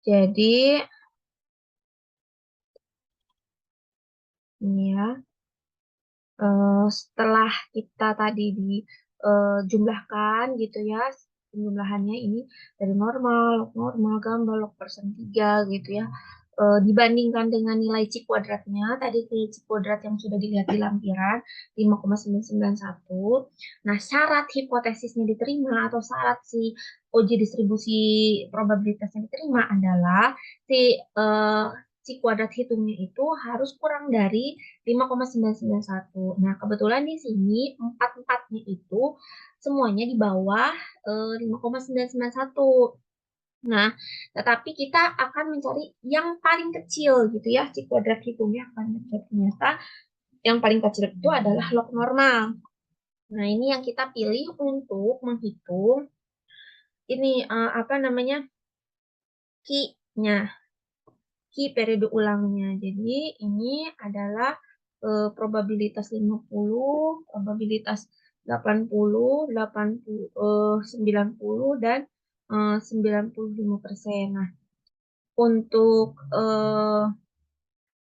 Jadi ini ya, setelah kita tadi dijumlahkan gitu ya, penjumlahannya ini dari normal, log normal, gambar, log persen 3 gitu ya. Dibandingkan dengan nilai C kuadratnya, tadi nilai C kuadrat yang sudah dilihat di lampiran 5,991. Nah, syarat hipotesisnya diterima atau syarat si uji distribusi probabilitasnya diterima adalah si C kuadrat hitungnya itu harus kurang dari 5,991. Nah, kebetulan di sini empat-empatnya itu semuanya di bawah 5,991. Nah, tetapi kita akan mencari yang paling kecil gitu ya, C kuadrat hitungnya akan kecil. Ternyata yang paling kecil itu adalah log normal. Nah, ini yang kita pilih untuk menghitung ini apa namanya? Q-nya, Q periode ulangnya. Jadi, ini adalah probabilitas 50, probabilitas 80, 80, 90 dan 95%. Nah, untuk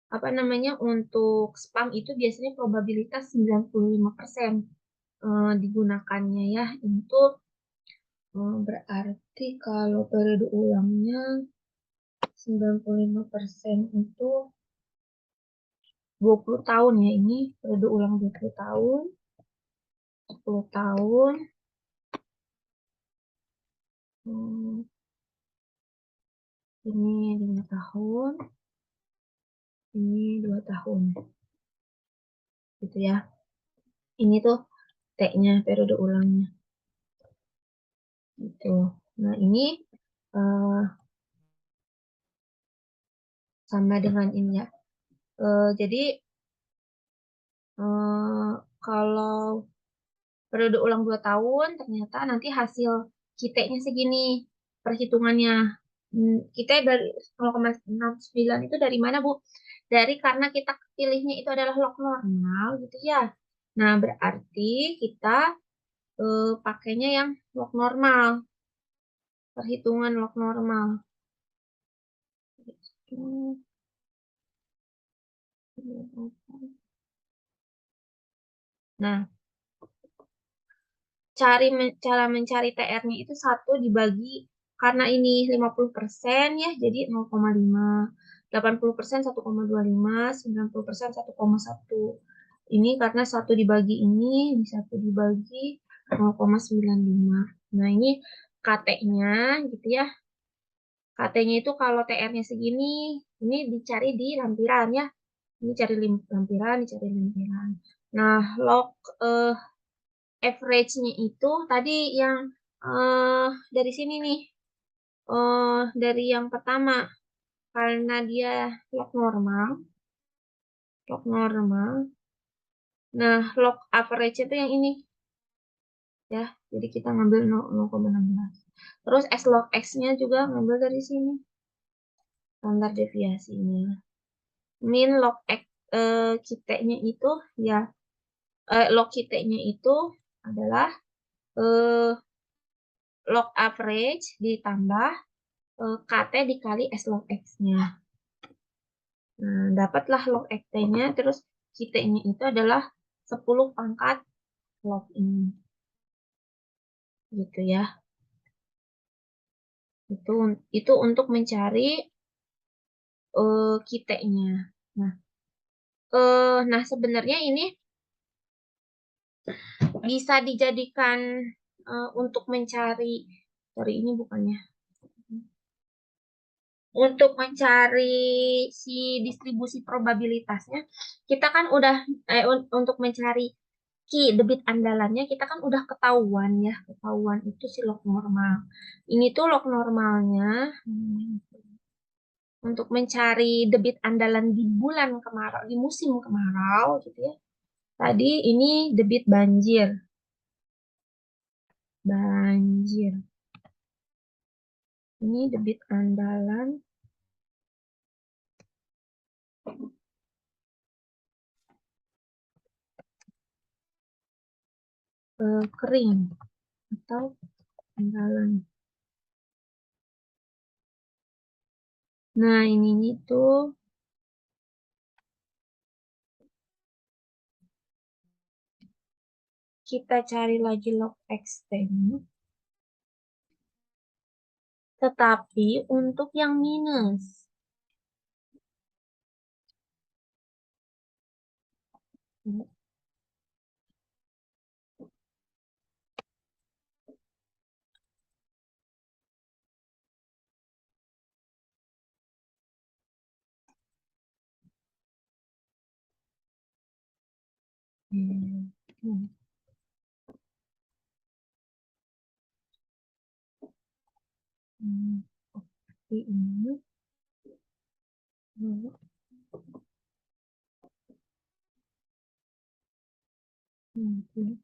apa namanya? Untuk spam itu biasanya probabilitas 95% digunakannya ya. Itu berarti kalau periode ulangnya 95% itu 20 tahun ya. Ini periode ulang 20 tahun, 10 tahun. Hmm, ini 5 tahun, ini 2 tahun. Gitu ya. Ini tuh T-nya, periode ulangnya. Gitu. Nah, ini eh, sama dengan ini ya. Jadi kalau periode ulang 2 tahun, ternyata nanti hasil kita-nya segini perhitungannya. Kita dari 0,69 itu dari mana, Bu? Dari karena kita pilihnya itu adalah log normal gitu ya. Nah, berarti kita pakainya yang log normal, perhitungan log normal. Nah, cara mencari TR-nya itu satu dibagi karena ini 50% ya, jadi 0,5. 80% 1,25, 90% 1,1. Ini karena satu dibagi ini, satu dibagi 0,95. Nah, ini KT-nya gitu ya. KT-nya itu kalau TR-nya segini, ini dicari di lampiran ya. Ini cari lampiran, dicari lampiran. Nah, log eh, average-nya itu tadi yang dari sini nih, dari yang pertama karena dia log normal, log normal. Nah, log average itu yang ini ya. Jadi kita ngambil 0,16. Terus S log X-nya juga ngambil dari sini, standar deviasinya. Min log X kita-nya itu ya, log kita-nya itu adalah eh, log average ditambah KT dikali S log X-nya. Nah, dapatlah log X-nya, terus kita-nya itu adalah 10 pangkat log ini. Gitu ya. Itu itu untuk mencari kita-nya. Nah, nah sebenarnya ini bisa dijadikan untuk mencari, sorry ini bukannya. Untuk mencari si distribusi probabilitasnya, kita kan udah untuk mencari debit andalannya kita kan udah ketahuan ya, ketahuan itu si log normal. Ini tuh log normalnya untuk mencari debit andalan di bulan kemarau, di musim kemarau gitu ya. Tadi ini debit banjir. Banjir. Ini debit andalan kering atau andalan Nah, ini tuh kita cari lagi log extend. Tetapi untuk yang minus. Hmm. Hmm. Hmm. Seperti ini. Hmm. Hmm.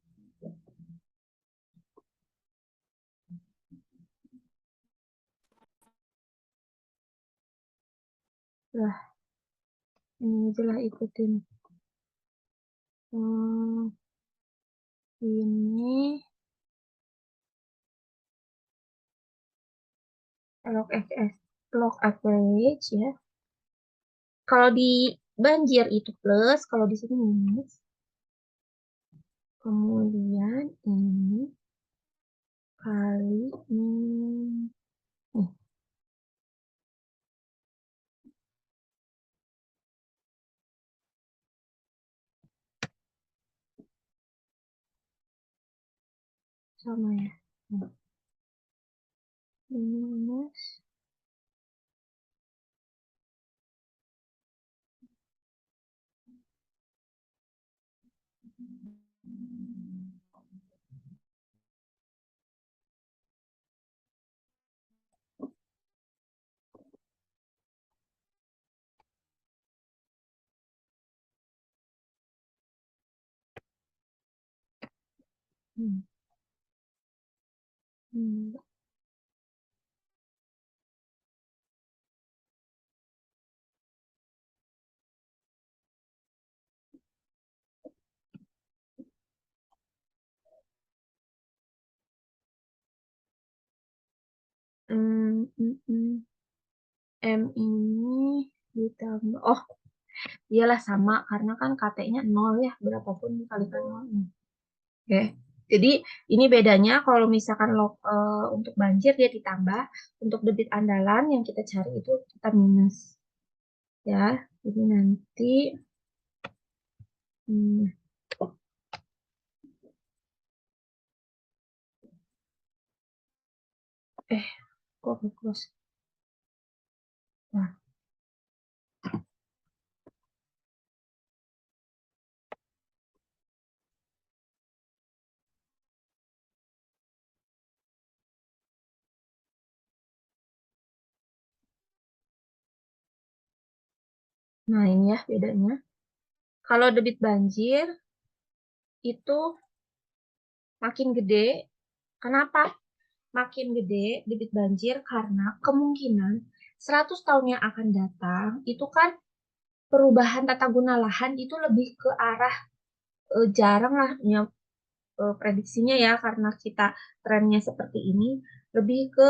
Lah, ini aja lah ikutin. Hmm. Ini log average ya. Kalau di banjir itu plus, kalau di sini minus. Kemudian ini kali nih, sama ya. Nah, minus hmm, hmm, M ini ditambah. Oh, iyalah sama karena kan KT-nya 0 ya, berapapun dikalikan 0. Oke. Jadi ini bedanya kalau misalkan untuk banjir dia ditambah, untuk debit andalan yang kita cari itu kita minus ya. Jadi nanti hmm, kok ke close. Nah, nah ini ya bedanya. Kalau debit banjir itu makin gede. Kenapa makin gede debit banjir? Karena kemungkinan 100 tahun yang akan datang itu kan perubahan tata guna lahan itu lebih ke arah jarang lah ya, prediksinya ya karena kita trennya seperti ini lebih ke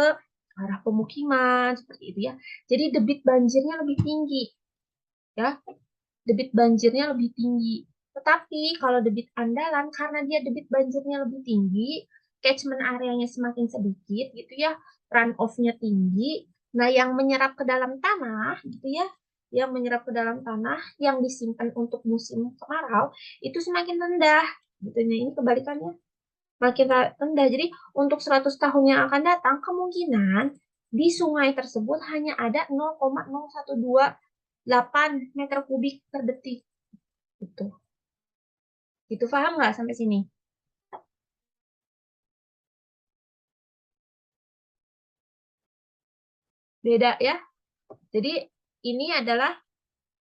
arah pemukiman seperti itu ya. Jadi debit banjirnya lebih tinggi ya, debit banjirnya lebih tinggi. Tetapi kalau debit andalan karena dia debit banjirnya lebih tinggi, catchment areanya semakin sedikit gitu ya, runoff-nya tinggi. Nah, yang menyerap ke dalam tanah gitu ya, yang menyerap ke dalam tanah yang disimpan untuk musim kemarau itu semakin rendah gitu. Nah, ini kebalikannya makin rendah. Jadi untuk 100 tahun yang akan datang kemungkinan di sungai tersebut hanya ada 0,0128 meter kubik per detik. Gitu. Gitu paham nggak sampai sini? Beda ya. Jadi ini adalah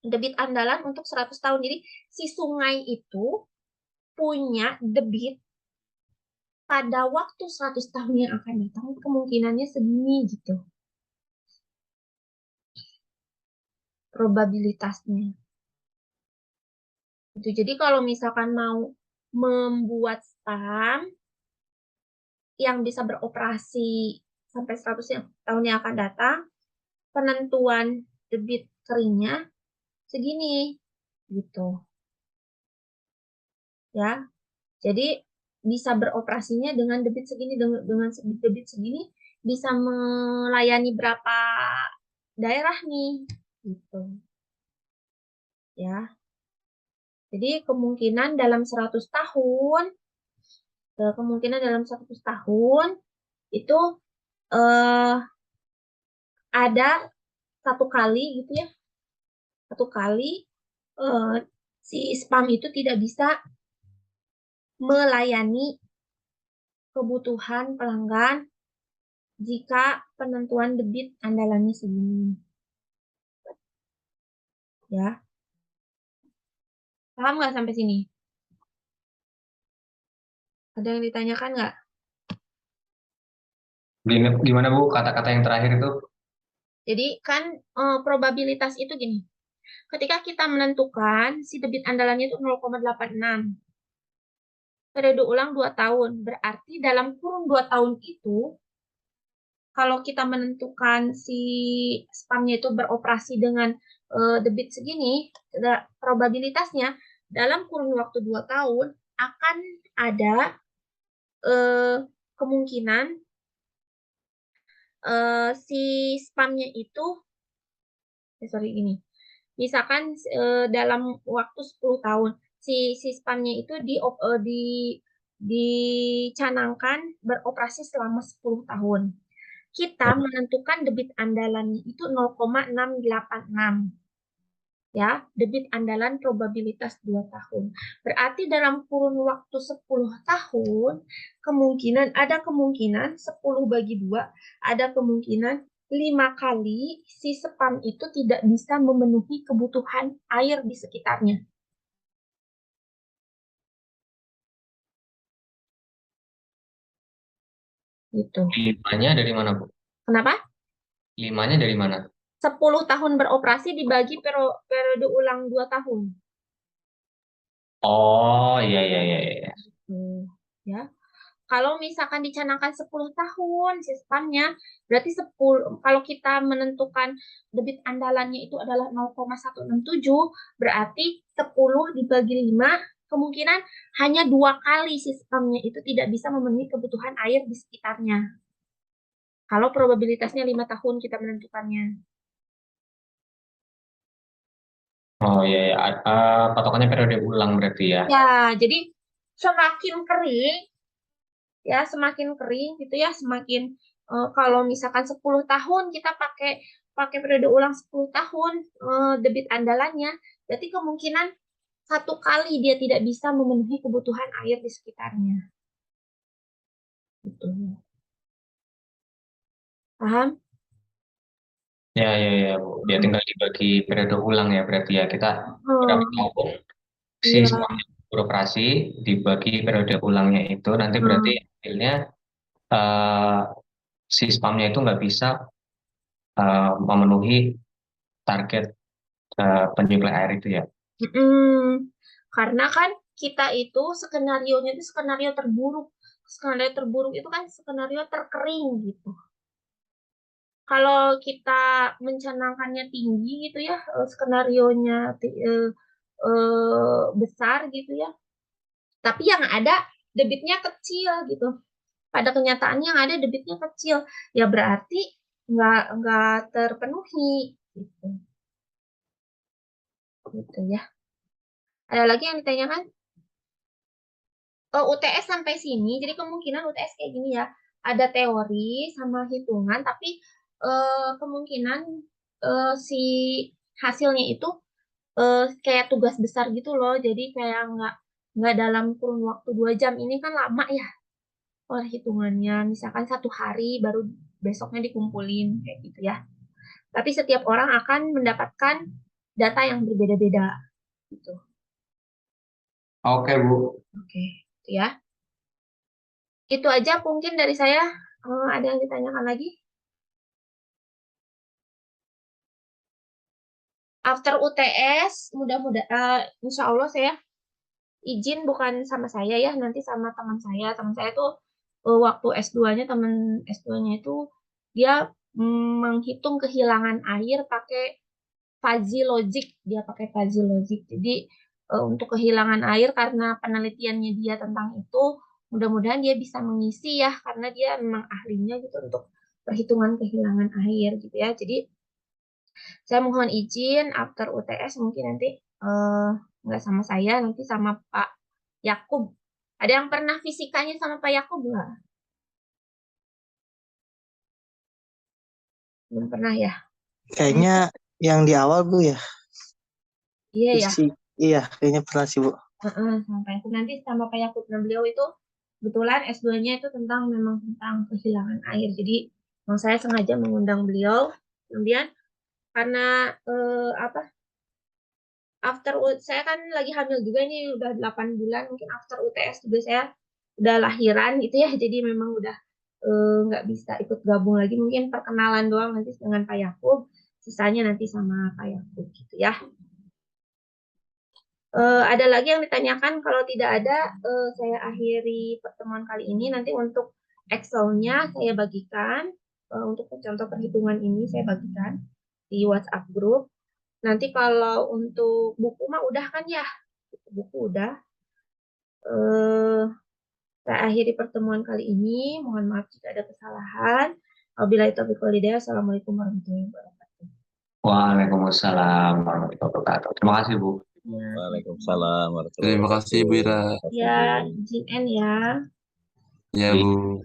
debit andalan untuk 100 tahun. Jadi si sungai itu punya debit pada waktu 100 tahun yang akan datang kemungkinannya segini gitu. Probabilitasnya. Gitu. Jadi kalau misalkan mau membuat stam yang bisa beroperasi sampai 100 tahun yang akan datang, penentuan debit keringnya segini gitu ya. Jadi bisa beroperasinya dengan debit segini, dengan debit segini bisa melayani berapa daerah nih gitu ya. Jadi kemungkinan dalam 100 tahun itu eh, ada satu kali gitu ya, satu kali eh, si spam itu tidak bisa melayani kebutuhan pelanggan jika penentuan debit andalannya segini ya. Paham nggak sampai sini? Ada yang ditanyakan nggak? Gimana Bu kata-kata yang terakhir itu? Jadi kan probabilitas itu gini. Ketika kita menentukan si debit andalannya itu 0,86, periode ulang 2 tahun. Berarti dalam kurun 2 tahun itu, kalau kita menentukan si spamnya itu beroperasi dengan debit segini, probabilitasnya dalam kurun waktu 2 tahun akan ada eh, kemungkinan si spamnya itu, sorry gini, misalkan dalam waktu 10 tahun si spamnya itu dicanangkan beroperasi selama 10 tahun. Kita menentukan debit andalannya itu 0,686 ya, debit andalan probabilitas 2 tahun. Berarti dalam kurun waktu 10 tahun, ada kemungkinan 10 bagi 2, ada kemungkinan 5 kali si spam itu tidak bisa memenuhi kebutuhan air di sekitarnya. Gitu. Limanya dari mana Bu? Kenapa? Limanya dari mana? 10 tahun beroperasi dibagi periode ulang 2 tahun. Oh iya iya iya iya. Hmm, ya. Kalau misalkan dicanangkan 10 tahun sistemnya, berarti 10 kalau kita menentukan debit andalannya itu adalah 0,167, berarti 10 dibagi 5 kemungkinan hanya 2 kali sistemnya itu tidak bisa memenuhi kebutuhan air di sekitarnya. Kalau probabilitasnya 5 tahun kita menentukannya. Oh iya iya. Patokannya periode ulang berarti ya. Ya, jadi semakin kering semakin kering gitu ya, semakin kalau misalkan 10 tahun kita pakai pakai periode ulang 10 tahun debit andalannya, berarti kemungkinan satu kali dia tidak bisa memenuhi kebutuhan air di sekitarnya. Gitu. Paham? Ya ya ya Bu. Dia Hmm. tinggal dibagi periode ulang ya berarti ya. Kita berapa Hmm, tahun si iya. spamnya beroperasi dibagi periode ulangnya itu nanti berarti Hmm. hasilnya eh, si spamnya itu nggak bisa memenuhi target penyuplai air itu ya. Mm-mm. Karena kan kita itu skenarionya itu skenario terburuk. Skenario terburuk itu kan skenario terkering gitu. Kalau kita mencanangkannya tinggi gitu ya, skenarionya besar gitu ya. Tapi yang ada debitnya kecil gitu. Pada kenyataannya yang ada debitnya kecil, ya berarti nggak terpenuhi gitu, gitu ya. Ada lagi yang ditanyakan? UTS sampai sini, jadi kemungkinan UTS kayak gini ya. Ada teori sama hitungan, tapi kemungkinan si hasilnya itu kayak tugas besar gitu loh. Jadi kayak nggak dalam kurun waktu 2 jam, ini kan lama ya perhitungannya. Misalkan 1 hari baru besoknya dikumpulin kayak gitu ya. Tapi setiap orang akan mendapatkan data yang berbeda-beda gitu. Oke Bu. Oke, itu ya. Itu aja mungkin dari saya. Ada yang ditanyakan lagi? After UTS, insya Allah saya izin bukan sama saya ya, nanti sama teman saya. Teman saya tuh waktu S2-nya, teman S2-nya itu dia menghitung kehilangan air pakai fuzzy logic. Dia pakai fuzzy logic. Jadi untuk kehilangan air karena penelitiannya dia tentang itu, mudah-mudahan dia bisa mengisi ya karena dia memang ahlinya gitu untuk perhitungan kehilangan air gitu ya. Jadi saya mohon izin after UTS mungkin nanti eh, nggak sama saya, nanti sama Pak Yakub. Ada yang pernah fisikanya sama Pak Yakub nggak? Belum pernah ya? Kayaknya yang di awal Bu ya. Iya ya. Iya, kayaknya pernah sih Bu. Sama Pak Yakub. Nanti sama Pak Yakub. Nah, beliau itu kebetulan S2-nya itu memang tentang kehilangan air. Jadi saya sengaja mengundang beliau. Kemudian karena apa? Saya kan lagi hamil juga ini udah 8 bulan. Mungkin after UTS juga saya udah lahiran gitu ya. Jadi memang udah nggak bisa ikut gabung lagi. Mungkin perkenalan doang nanti dengan Pak Yakub. Sisanya nanti sama Pak Yakub gitu ya. Ada lagi yang ditanyakan? Kalau tidak ada, saya akhiri pertemuan kali ini. Nanti untuk Excel-nya saya bagikan. Untuk contoh perhitungan ini saya bagikan di WhatsApp group. Nanti kalau untuk buku mah udah kan ya? Buku udah. Eh, saya akhiri pertemuan kali ini. Mohon maaf jika ada kesalahan. Wabillahi taufiq wal hidayah. Assalamualaikum warahmatullahi wabarakatuh. Waalaikumsalam warahmatullahi wabarakatuh. Terima kasih, Bu. Ya, Waalaikumsalam warahmatullahi Terima kasih Bu Ira. wabarakatuh. ya izin N ya. Ya Bu.